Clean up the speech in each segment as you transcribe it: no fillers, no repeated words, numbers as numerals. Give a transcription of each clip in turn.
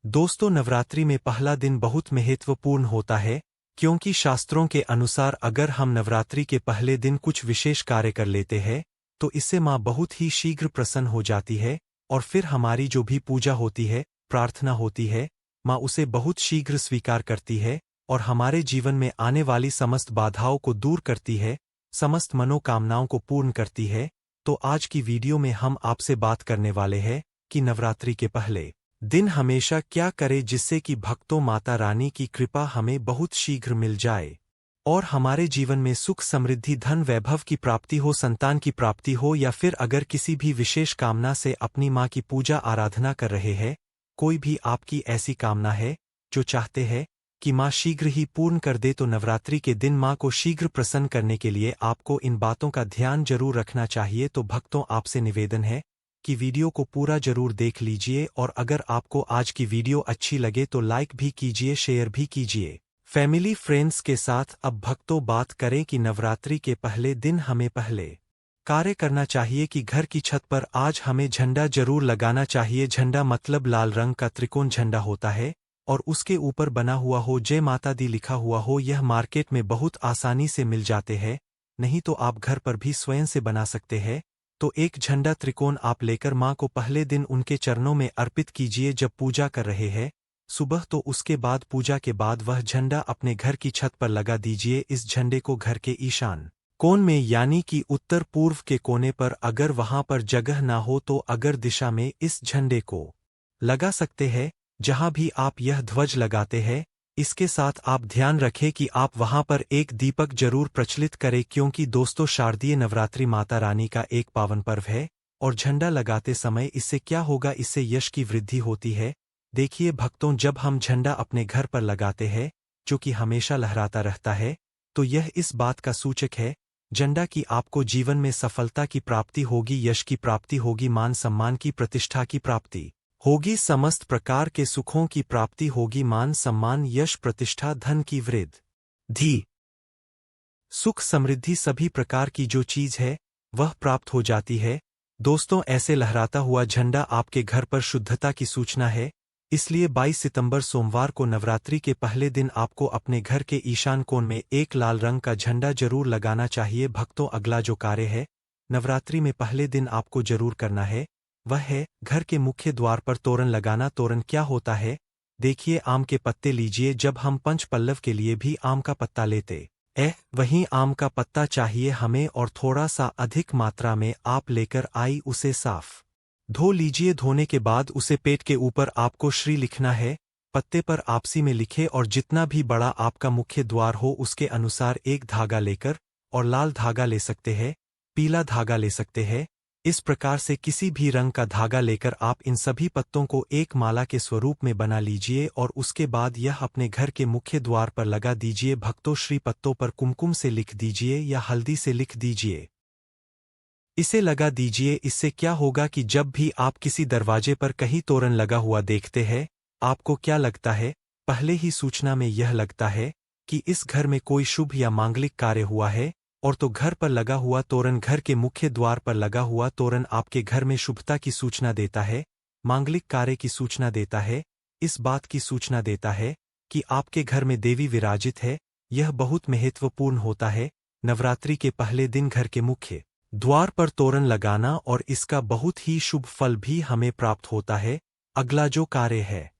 दोस्तों, नवरात्रि में पहला दिन बहुत महत्वपूर्ण होता है, क्योंकि शास्त्रों के अनुसार अगर हम नवरात्रि के पहले दिन कुछ विशेष कार्य कर लेते हैं, तो इससे माँ बहुत ही शीघ्र प्रसन्न हो जाती है और फिर हमारी जो भी पूजा होती है, प्रार्थना होती है, माँ उसे बहुत शीघ्र स्वीकार करती है और हमारे जीवन में आने वाली समस्त बाधाओं को दूर करती है, समस्त मनोकामनाओं को पूर्ण करती है। तो आज की वीडियो में हम आपसे बात करने वाले हैं कि नवरात्रि के पहले दिन हमेशा क्या करे जिससे कि भक्तों माता रानी की कृपा हमें बहुत शीघ्र मिल जाए और हमारे जीवन में सुख समृद्धि धन वैभव की प्राप्ति हो, संतान की प्राप्ति हो, या फिर अगर किसी भी विशेष कामना से अपनी माँ की पूजा आराधना कर रहे हैं, कोई भी आपकी ऐसी कामना है जो चाहते हैं कि माँ शीघ्र ही पूर्ण कर दे, तो नवरात्रि के दिन माँ को शीघ्र प्रसन्न करने के लिए आपको इन बातों का ध्यान जरूर रखना चाहिए। तो भक्तों, आपसे निवेदन है कि वीडियो को पूरा जरूर देख लीजिए और अगर आपको आज की वीडियो अच्छी लगे तो लाइक भी कीजिए, शेयर भी कीजिए फैमिली फ्रेंड्स के साथ। अब भक्तों, बात करें कि नवरात्रि के पहले दिन हमें पहले कार्य करना चाहिए कि घर की छत पर आज हमें झंडा जरूर लगाना चाहिए। झंडा मतलब लाल रंग का त्रिकोण झंडा होता है और उसके ऊपर बना हुआ हो जय माता दी लिखा हुआ हो। यह मार्केट में बहुत आसानी से मिल जाते हैं, नहीं तो आप घर पर भी स्वयं से बना सकते हैं। तो एक झंडा त्रिकोण आप लेकर माँ को पहले दिन उनके चरणों में अर्पित कीजिए जब पूजा कर रहे हैं सुबह। तो उसके बाद पूजा के बाद वह झंडा अपने घर की छत पर लगा दीजिए। इस झंडे को घर के ईशान कोण में यानी कि उत्तर पूर्व के कोने पर, अगर वहां पर जगह ना हो तो अगर दिशा में इस झंडे को लगा सकते हैं। जहां भी आप यह ध्वज लगाते हैं, इसके साथ आप ध्यान रखें कि आप वहां पर एक दीपक जरूर प्रचलित करें, क्योंकि दोस्तों शारदीय नवरात्रि माता रानी का एक पावन पर्व है और झंडा लगाते समय इससे क्या होगा, इससे यश की वृद्धि होती है। देखिए भक्तों, जब हम झंडा अपने घर पर लगाते हैं जो कि हमेशा लहराता रहता है, तो यह इस बात का सूचक है झंडा कि आपको जीवन में सफलता की प्राप्ति होगी, यश की प्राप्ति होगी, मान सम्मान की प्रतिष्ठा की प्राप्ति होगी, समस्त प्रकार के सुखों की प्राप्ति होगी, मान सम्मान यश प्रतिष्ठा धन की वृद्धि सुख समृद्धि सभी प्रकार की जो चीज है वह प्राप्त हो जाती है। दोस्तों, ऐसे लहराता हुआ झंडा आपके घर पर शुद्धता की सूचना है। इसलिए 22 सितंबर सोमवार को नवरात्रि के पहले दिन आपको अपने घर के ईशान कोण में एक लाल रंग का झंडा जरूर लगाना चाहिए। भक्तों, अगला जो कार्य है नवरात्रि में पहले दिन आपको जरूर करना है वह है घर के मुख्य द्वार पर तोरण लगाना। तोरण क्या होता है? देखिए, आम के पत्ते लीजिए। जब हम पंच पल्लव के लिए भी आम का पत्ता लेते वहीं आम का पत्ता चाहिए हमें और थोड़ा सा अधिक मात्रा में आप लेकर आई उसे साफ धो लीजिए। धोने के बाद उसे पेट के ऊपर आपको श्री लिखना है। पत्ते पर आपसी में लिखे और जितना भी बड़ा आपका मुख्य द्वार हो उसके अनुसार एक धागा लेकर, और लाल धागा ले सकते हैं, पीला धागा ले सकते हैं, इस प्रकार से किसी भी रंग का धागा लेकर आप इन सभी पत्तों को एक माला के स्वरूप में बना लीजिए और उसके बाद यह अपने घर के मुख्य द्वार पर लगा दीजिए। भक्तों, श्री पत्तों पर कुमकुम से लिख दीजिए या हल्दी से लिख दीजिए, इसे लगा दीजिए। इससे क्या होगा कि जब भी आप किसी दरवाजे पर कहीं तोरण लगा हुआ देखते हैं, आपको क्या लगता है? पहले ही सूचना में यह लगता है कि इस घर में कोई शुभ या मांगलिक कार्य हुआ है। और तो घर पर लगा हुआ तोरण, घर के मुख्य द्वार पर लगा हुआ तोरण आपके घर में शुभता की सूचना देता है, मांगलिक कार्य की सूचना देता है, इस बात की सूचना देता है कि आपके घर में देवी विराजित है। यह बहुत महत्वपूर्ण होता है नवरात्रि के पहले दिन घर के मुख्य द्वार पर तोरण लगाना और इसका बहुत ही शुभ फल भी हमें प्राप्त होता है। अगला जो कार्य है,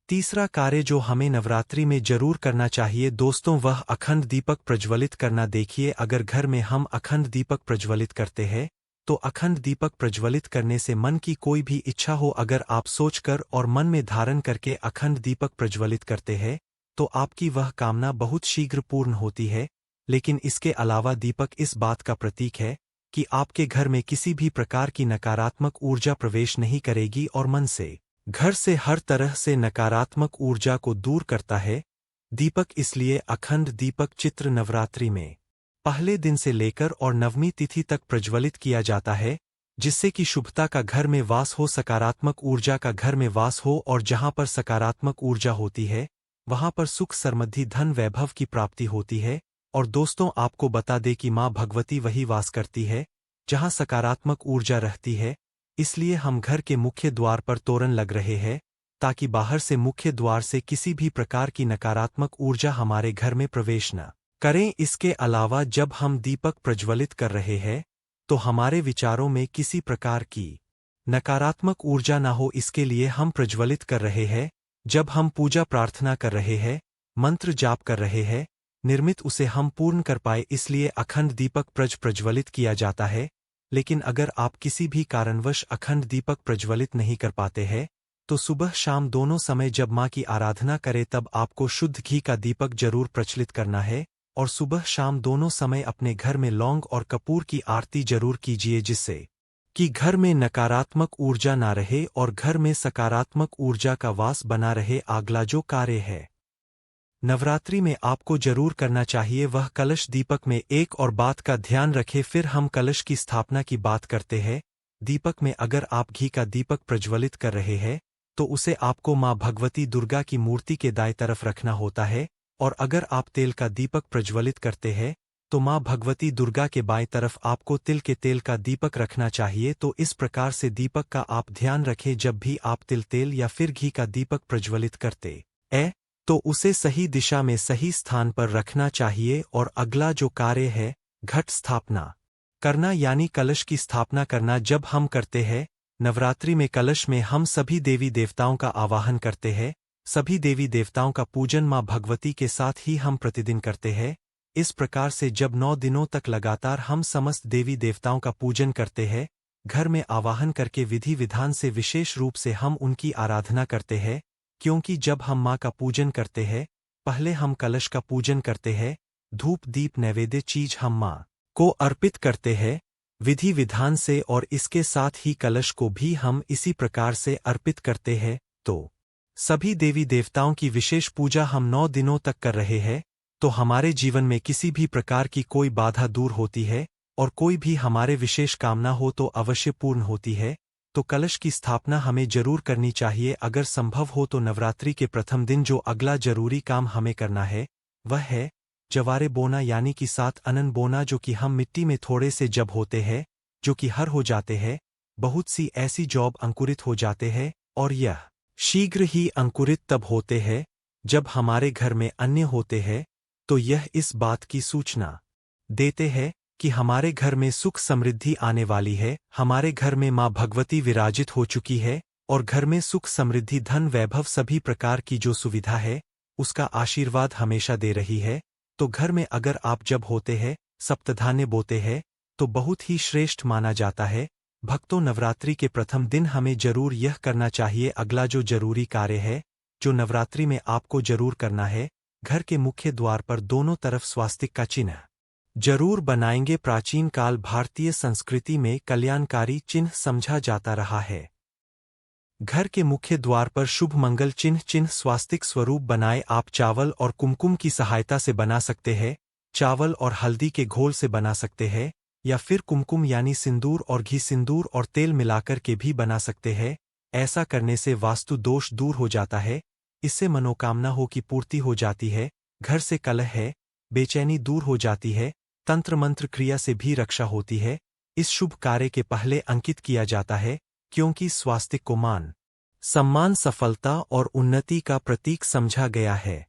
तीसरा कार्य जो हमें नवरात्रि में जरूर करना चाहिए दोस्तों, वह अखंड दीपक प्रज्वलित करना। देखिए, अगर घर में हम अखंड दीपक प्रज्वलित करते हैं तो अखंड दीपक प्रज्वलित करने से मन की कोई भी इच्छा हो, अगर आप सोचकर और मन में धारण करके अखंड दीपक प्रज्वलित करते हैं तो आपकी वह कामना बहुत शीघ्र पूर्ण होती है। लेकिन इसके अलावा दीपक इस बात का प्रतीक है कि आपके घर में किसी भी प्रकार की नकारात्मक ऊर्जा प्रवेश नहीं करेगी और मन से घर से हर तरह से नकारात्मक ऊर्जा को दूर करता है दीपक। इसलिए अखंड दीपक चित्र नवरात्रि में पहले दिन से लेकर और नवमी तिथि तक प्रज्वलित किया जाता है, जिससे कि शुभता का घर में वास हो, सकारात्मक ऊर्जा का घर में वास हो, और जहां पर सकारात्मक ऊर्जा होती है वहां पर सुख समृद्धि धन वैभव की प्राप्ति होती है। और दोस्तों, आपको बता दें कि माँ भगवती वही वास करती है जहां सकारात्मक ऊर्जा रहती है। इसलिए हम घर के मुख्य द्वार पर तोरण लग रहे हैं ताकि बाहर से मुख्य द्वार से किसी भी प्रकार की नकारात्मक ऊर्जा हमारे घर में प्रवेश न करें। इसके अलावा जब हम दीपक प्रज्वलित कर रहे हैं तो हमारे विचारों में किसी प्रकार की नकारात्मक ऊर्जा न हो, इसके लिए हम प्रज्वलित कर रहे हैं। जब हम पूजा प्रार्थना कर रहे हैं, मंत्र जाप कर रहे हैं, निर्मित उसे हम पूर्ण कर पाए, इसलिए अखंड दीपक प्रज्वलित किया जाता है। लेकिन अगर आप किसी भी कारणवश अखंड दीपक प्रज्वलित नहीं कर पाते हैं तो सुबह शाम दोनों समय जब माँ की आराधना करें तब आपको शुद्ध घी का दीपक जरूर प्रज्वलित करना है। और सुबह शाम दोनों समय अपने घर में लौंग और कपूर की आरती जरूर कीजिए, जिससे कि घर में नकारात्मक ऊर्जा ना रहे और घर में सकारात्मक ऊर्जा का वास बना रहे। अगला जो कार्य है नवरात्रि में आपको जरूर करना चाहिए वह कलश दीपक में एक और बात का ध्यान रखें। फिर हम कलश की स्थापना की बात करते हैं। दीपक में अगर आप घी का दीपक प्रज्वलित कर रहे हैं तो उसे आपको माँ भगवती दुर्गा की मूर्ति के दाएं तरफ रखना होता है, और अगर आप तेल का दीपक प्रज्वलित करते हैं तो माँ भगवती दुर्गा के बाएं तरफ आपको तिल के तेल का दीपक रखना चाहिए। तो इस प्रकार से दीपक का आप ध्यान रखें। जब भी आप तिल तेल या फिर घी का दीपक प्रज्वलित करते हैं तो उसे सही दिशा में सही स्थान पर रखना चाहिए। और अगला जो कार्य है घट स्थापना करना यानी कलश की स्थापना करना जब हम करते हैं नवरात्रि में कलश में हम सभी देवी देवताओं का आवाहन करते हैं। सभी देवी देवताओं का पूजन माँ भगवती के साथ ही हम प्रतिदिन करते हैं। इस प्रकार से जब 9 दिनों तक लगातार हम समस्त देवी देवताओं का पूजन करते हैं, घर में आवाहन करके विधि विधान से विशेष रूप से हम उनकी आराधना करते हैं। क्योंकि जब हम माँ का पूजन करते हैं पहले हम कलश का पूजन करते हैं, धूप दीप नैवेद्य चीज हम माँ को अर्पित करते हैं विधि विधान से, और इसके साथ ही कलश को भी हम इसी प्रकार से अर्पित करते हैं। तो सभी देवी देवताओं की विशेष पूजा हम 9 दिनों तक कर रहे हैं तो हमारे जीवन में किसी भी प्रकार की कोई बाधा दूर होती है और कोई भी हमारे विशेष कामना हो तो अवश्य पूर्ण होती है। तो कलश की स्थापना हमें जरूर करनी चाहिए। अगर संभव हो तो नवरात्रि के प्रथम दिन जो अगला जरूरी काम हमें करना है वह है जवारे बोना यानी कि 7 अनन बोना, जो कि हम मिट्टी में थोड़े से जब होते हैं जो कि हर हो जाते हैं। बहुत सी ऐसी जॉब अंकुरित हो जाते हैं और यह शीघ्र ही अंकुरित तब होते हैं जब हमारे घर में अन्य होते हैं। तो यह इस बात की सूचना देते हैं कि हमारे घर में सुख समृद्धि आने वाली है, हमारे घर में माँ भगवती विराजित हो चुकी है और घर में सुख समृद्धि धन वैभव सभी प्रकार की जो सुविधा है उसका आशीर्वाद हमेशा दे रही है। तो घर में अगर आप जब होते हैं सप्तधान्य बोते हैं तो बहुत ही श्रेष्ठ माना जाता है। भक्तों नवरात्रि के प्रथम दिन हमें जरूर यह करना चाहिए। अगला जो जरूरी कार्य है जो नवरात्रि में आपको जरूर करना है, घर के मुख्य द्वार पर दोनों तरफ स्वास्तिक का चिन्ह जरूर बनाएंगे। प्राचीन काल भारतीय संस्कृति में कल्याणकारी चिन्ह समझा जाता रहा है। घर के मुख्य द्वार पर शुभ मंगल चिन्ह स्वास्तिक स्वरूप बनाए आप चावल और कुमकुम की सहायता से बना सकते हैं, चावल और हल्दी के घोल से बना सकते हैं, या फिर कुमकुम यानी सिंदूर और घी सिंदूर और तेल मिलाकर के भी बना सकते हैं। ऐसा करने से वास्तु दोष दूर हो जाता है, इससे मनोकामना हो की पूर्ति हो जाती है, घर से कलह है बेचैनी दूर हो जाती है, तंत्र मंत्र क्रिया से भी रक्षा होती है। इस शुभ कार्य के पहले अंकित किया जाता है क्योंकि स्वास्तिक को मान सम्मान सफलता और उन्नति का प्रतीक समझा गया है।